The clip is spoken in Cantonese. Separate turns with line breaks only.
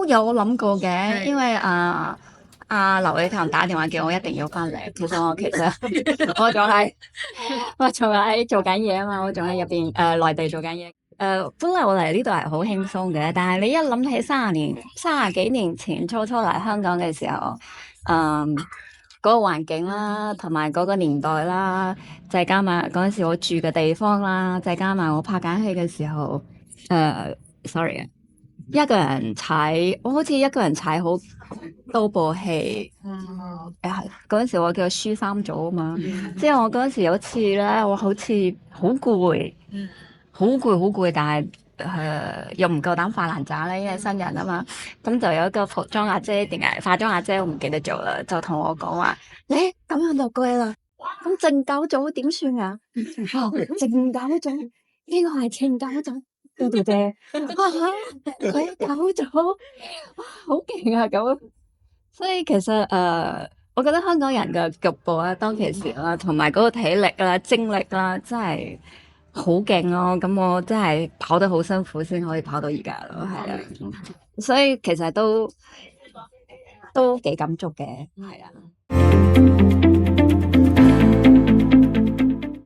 有諗過嘅，因為劉偉強打電話叫我一定要翻嚟。其實我仲喺做緊嘢啊嘛，我仲喺入邊內地做緊嘢。本來我嚟呢度係好輕鬆嘅，但係你一諗起30幾年前初初嚟香港嘅時候，嗰個環境啦，同埋嗰個年代啦，再加埋嗰陣時我住嘅地方啦，再加埋我拍緊戲嘅時候，sorry 啊，我好似一個人踩好多部戲。嗰陣時我叫書三組啊嘛，即係我嗰陣時有次咧，我好似好攰，好攰，但係又唔夠膽發爛渣咧，因為新人啊嘛，咁就有一個服裝阿姐定係化妝阿姐，我唔記得咗啦，就同我講話，你咁樣就攰啦，咁淨九組點算啊？淨九組呢個係淨九組。對對對，佢九組，哇，好勁啊咁。所以其實我覺得香港人嘅腳步啊，當其時啦，同埋嗰個體力啦、精力啦，真係好勁咯。咁我真係跑得好辛苦先可以跑到而家咯，係啊。所以其實都幾感觸嘅，係啊。